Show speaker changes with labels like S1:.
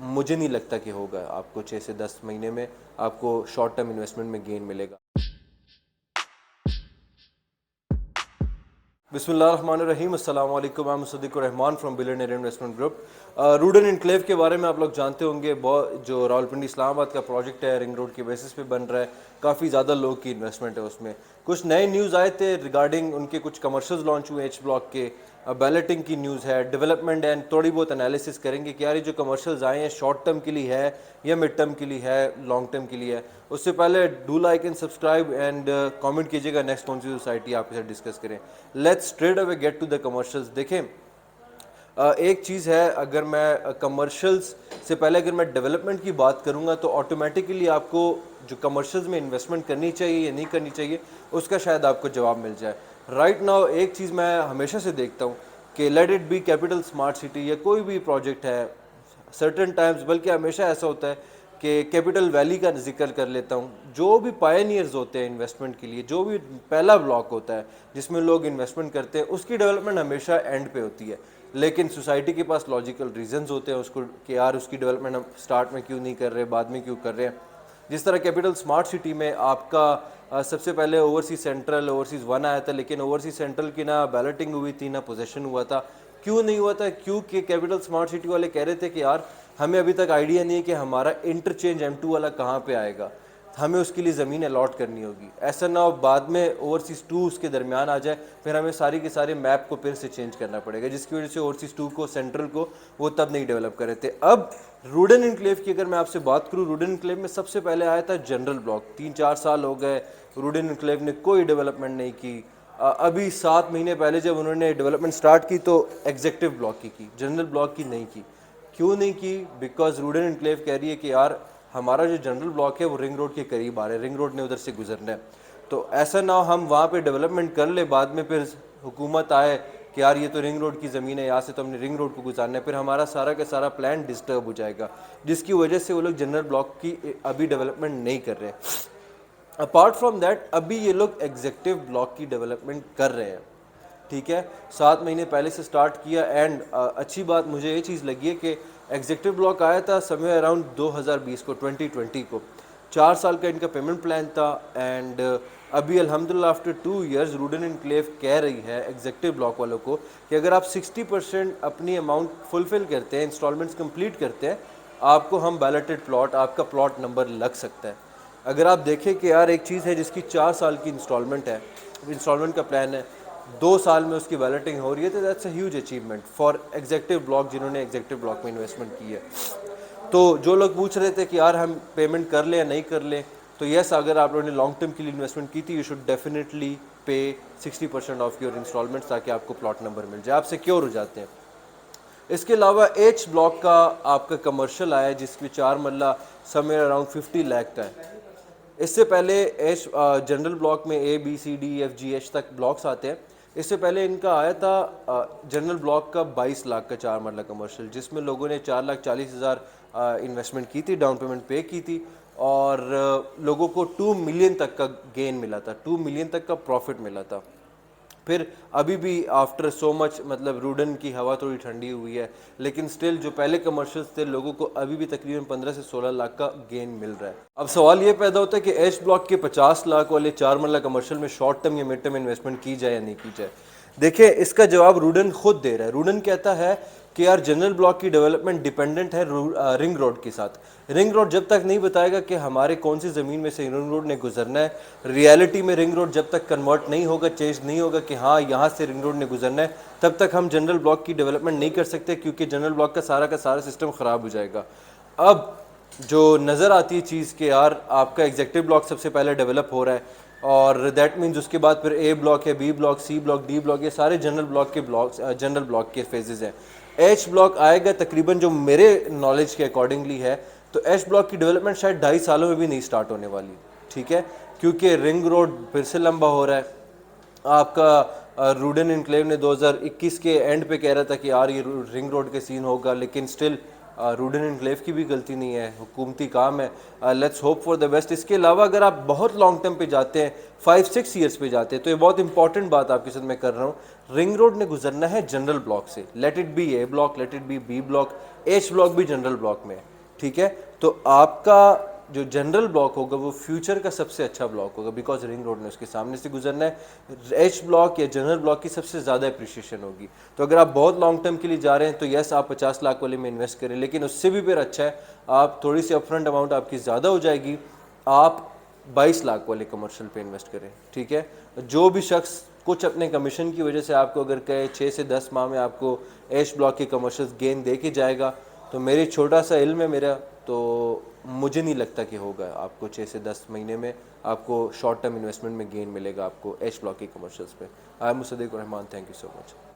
S1: مجھے نہیں لگتا کہ ہوگا. آپ کو 6 سے 10 مہینے میں آپ کو شارٹ ٹرم انویسٹمنٹ میں گین ملے گا. بسم اللہ الرحمن الرحیم. السلام علیکم. میں Musaddiq ur Rahman from billionaire investment group. Rudn enclave کے بارے میں آپ لوگ جانتے ہوں گے. جو راولپنڈی اسلام آباد کا پروجیکٹ ہے رنگ روڈ کے بیسس پہ بن رہا ہے. کافی زیادہ لوگ کی انویسٹمنٹ ہے اس میں. کچھ نئے نیوز آئے تھے ریگارڈنگ ان کے کچھ کمرشلز لانچ ہوئے ایچ بلاک کے. بیلٹنگ کی نیوز ہے, ڈیولپمنٹ اینڈ تھوڑی بہت انالیسس کریں گے کہ یار یہ جو کمرشلز آئے ہیں شارٹ ٹرم کے لیے ہے یا مڈ ٹرم کے لیے ہے, لانگ ٹرم کے لیے ہے. اس سے پہلے do like and subscribe and comment کیجیے گا نیکسٹ کون سی سوسائٹی آپ کے ساتھ ڈسکس کریں. Let's straight away get to the commercials. دیکھیں ایک چیز ہے, اگر میں کمرشلز سے پہلے اگر میں ڈیولپمنٹ کی بات کروں گا تو آٹومیٹیکلی آپ کو جو کمرشلز میں انویسٹمنٹ کرنی چاہیے یا نہیں کرنی چاہیے اس کا شاید آپ کو جواب مل جائے. رائٹ ناؤ ایک چیز میں ہمیشہ سے دیکھتا ہوں کہ let it be capital smart city یا کوئی بھی پروجیکٹ ہے, سرٹن ٹائمز بلکہ ہمیشہ ایسا ہوتا ہے کہ کیپٹل ویلی کا ذکر کر لیتا ہوں. جو بھی پائنیئرز ہوتے ہیں انویسٹمنٹ کے لیے, جو بھی پہلا بلاک ہوتا ہے جس میں لوگ انویسٹمنٹ کرتے ہیں, اس کی ڈیولپمنٹ ہمیشہ اینڈ پہ ہوتی ہے. لیکن سوسائٹی کے پاس لاجیکل ریزنز ہوتے ہیں اس کو کہ یار اس کی ڈیولپمنٹ ہم اسٹارٹ میں کیوں نہیں کر رہے, بعد میں کیوں کر رہے ہیں. جس طرح کیپٹل اسمارٹ سٹی میں آپ کا سب سے پہلے اوورسیز سینٹرل اوورسیز 1 آیا تھا, لیکن اوورسیز سینٹرل کی نہ بیلٹنگ ہوئی تھی نہ پوزیشن ہوا تھا. کیوں نہیں ہوا تھا؟ کیونکہ کیپٹل اسمارٹ سٹی والے کہہ رہے تھے کہ یار ہمیں ابھی تک آئیڈیا نہیں ہے کہ ہمارا انٹرچینج M2 والا کہاں پہ آئے گا, ہمیں اس کے لیے زمین الاٹ کرنی ہوگی. ایسا نہ ہو بعد میں اوورسیز 2 اس کے درمیان آ جائے, پھر ہمیں ساری کے سارے میپ کو پھر سے چینج کرنا پڑے گا, جس کی وجہ سے اوورسیز 2 کو سینٹرل کو وہ تب نہیں ڈیولپ کر رہے تھے. اب روڈن انکلیو کی اگر میں آپ سے بات کروں, روڈن انکلیو میں سب سے پہلے آیا تھا جنرل بلاک. 3-4 سال ہو گئے روڈن انکلیو نے کوئی ڈیولپمنٹ نہیں کی. ابھی 7 مہینے پہلے جب انہوں نے ڈیولپمنٹ سٹارٹ کی تو ایگزیکٹو بلاک کی جنرل بلاک کی نہیں کی. کیوں نہیں کی؟ بیکاز روڈن انکلیو کہہ رہی ہے کہ یار ہمارا جو جنرل بلاک ہے وہ رنگ روڈ کے قریب آ رہا ہے, رنگ روڈ نے ادھر سے گزرنا ہے. تو ایسا نہ ہو ہم وہاں پہ ڈیولپمنٹ کر لیں, بعد میں پھر حکومت آئے کہ یار یہ تو رنگ روڈ کی زمین ہے, یہاں سے تو ہم نے رنگ روڈ کو گزارنا ہے, پھر ہمارا سارا کا سارا پلان ڈسٹرب ہو جائے گا, جس کی وجہ سے وہ لوگ جنرل بلاک کی ابھی ڈیولپمنٹ نہیں کر رہے. اپارٹ فرام دیٹ ابھی یہ لوگ ایگزیکٹو بلاک کی ڈیولپمنٹ کر رہے ہیں. ٹھیک ہے, 7 مہینے پہلے سے سٹارٹ کیا. اینڈ اچھی بات مجھے یہ چیز لگی ہے کہ ایگزیکٹو بلاک آیا تھا سمویئر اراؤنڈ 2020 کو, 2020 کو. 4 سال کا ان کا پیمنٹ پلان تھا. اینڈ ابھی الحمدللہ آفٹر 2 ایئرز روڈن انکلیو کہہ رہی ہے ایگزیکٹو بلاک والوں کو کہ اگر آپ 60% اپنی اماؤنٹ فلفل کرتے ہیں, انسٹالمنٹس کمپلیٹ کرتے ہیں, آپ کو ہم بیلٹڈ پلاٹ, آپ کا پلاٹ نمبر لگ سکتا ہے. اگر آپ دیکھیں کہ یار ایک چیز ہے جس کی 4 سال کی انسٹالمنٹ ہے, انسٹالمنٹ کا پلان ہے, 2 سال میں اس کی بیلٹنگ ہو رہی ہے, تو that's a huge achievement for executive block جنہوں نے ایگزیکٹو بلاک میں انویسٹمنٹ کی ہے. تو جو لوگ پوچھ رہے تھے کہ یار ہم پیمنٹ کر لیں یا نہیں کر لیں, تو یس اگر آپ لوگوں نے لانگ ٹرم کے لیے انویسٹمنٹ کی تھی you should definitely pay 60% of your instalments تاکہ آپ کو پلاٹ نمبر مل جائے, آپ سیکیور ہو جاتے ہیں. اس کے علاوہ ایچ بلاک کا آپ کا کمرشل آیا جس کی 4 مرلہ سمویئر اراؤنڈ 50 لاکھ کا ہے. اس سے پہلے ایچ جنرل بلاک میں ABCDEFGH تک بلاکس آتے ہیں. اس سے پہلے ان کا آیا تھا جنرل بلاک کا 22 لاکھ کا 4 مرلہ کمرشل, جس میں لوگوں نے 4,40,000 انویسٹمنٹ کی تھی, ڈاؤن پیمنٹ پے کی تھی, اور لوگوں کو 2 ملین تک کا گین ملا تھا, 2 ملین تک کا پروفٹ ملا تھا. پھر ابھی بھی آفٹر سو مچ مطلب روڈن کی ہوا تھوڑی ٹھنڈی ہوئی ہے, لیکن سٹل جو پہلے کمرشلز تھے لوگوں کو ابھی بھی تقریباً 15 سے 16 لاکھ کا گین مل رہا ہے. اب سوال یہ پیدا ہوتا ہے کہ ایچ بلاک کے 50 لاکھ والے 4 مرلہ کمرشل میں شارٹ ٹرم یا مڈ ٹرم انویسٹمنٹ کی جائے یا نہیں کی جائے. دیکھیں اس کا جواب روڈن خود دے رہا ہے. روڈن کہتا ہے کہ یار جنرل بلاک کی ڈیولپمنٹ ڈیپینڈنٹ ہے رنگ روڈ کے ساتھ. رنگ روڈ جب تک نہیں بتائے گا کہ ہمارے کون سی زمین میں سے رنگ روڈ نے گزرنا ہے, ریالٹی میں رنگ روڈ جب تک کنورٹ نہیں ہوگا, چینج نہیں ہوگا کہ ہاں یہاں سے رنگ روڈ نے گزرنا ہے, تب تک ہم جنرل بلاک کی ڈیولپمنٹ نہیں کر سکتے, کیونکہ جنرل بلاک کا سارا سسٹم خراب ہو جائے گا. اب جو نظر آتی ہے چیز کہ یار آپ کا ایگزیکٹو بلاک سب سے پہلے ڈیولپ ہو رہا ہے, اور دیٹ مینز اس کے بعد پھر A بلاک ہے, B block, C block, D block, یہ سارے جنرل بلاک کے فیزز ہیں. ایچ بلاک آئے گا تقریباً جو میرے نالج کے اکارڈنگلی ہے, تو ایچ بلاک کی ڈیولپمنٹ شاید 2.5 سالوں میں بھی نہیں سٹارٹ ہونے والی. ٹھیک ہے, کیونکہ رنگ روڈ پھر سے لمبا ہو رہا ہے. آپ کا روڈن انکلیو نے 2021 کے اینڈ پہ کہہ رہا تھا کہ یار یہ رنگ روڈ کے سین ہوگا, لیکن سٹل روڈن انکلیو کی بھی غلطی نہیں ہے, حکومتی کام ہے. Let's hope for the best. اس کے علاوہ اگر آپ بہت لانگ ٹرم پہ جاتے ہیں, 5-6 ایئرس پہ جاتے ہیں, تو یہ بہت امپورٹنٹ بات آپ کے ساتھ میں کر رہا ہوں. رنگ روڈ نے گزرنا ہے جنرل بلاک سے, let it be A block, let it be B block, H block بھی جنرل بلاک میں ہے, ٹھیک ہے. تو آپ کا جو جنرل بلاک ہوگا وہ فیوچر کا سب سے اچھا بلاک ہوگا, بیکاز رنگ روڈ نے اس کے سامنے سے گزرنا ہے. ایچ بلاک یا جنرل بلاک کی سب سے زیادہ اپریشیشن ہوگی. تو اگر آپ بہت لانگ ٹرم کے لیے جا رہے ہیں تو یس آپ 50 لاکھ والے میں انویسٹ کریں, لیکن اس سے بھی پھر اچھا ہے آپ تھوڑی سی اپ فرنٹ اماؤنٹ آپ کی زیادہ ہو جائے گی, آپ 22 لاکھ والے کمرشل پہ انویسٹ کریں, ٹھیک ہے. جو بھی شخص کچھ اپنے کمیشن کی وجہ سے آپ کو اگر کہے 6 سے 10 ماہ میں آپ کو ایچ بلاک کے کمرشل گین دے کے جائے گا, تو میری چھوٹا سا علم ہے میرا, تو مجھے نہیں لگتا کہ ہوگا آپ کو 6 سے 10 مہینے میں آپ کو شارٹ ٹرم انویسٹمنٹ میں گین ملے گا آپ کو ایچ بلاک کی کمرشلس پہ. I am Siddiq ur Rahman, thank you so much.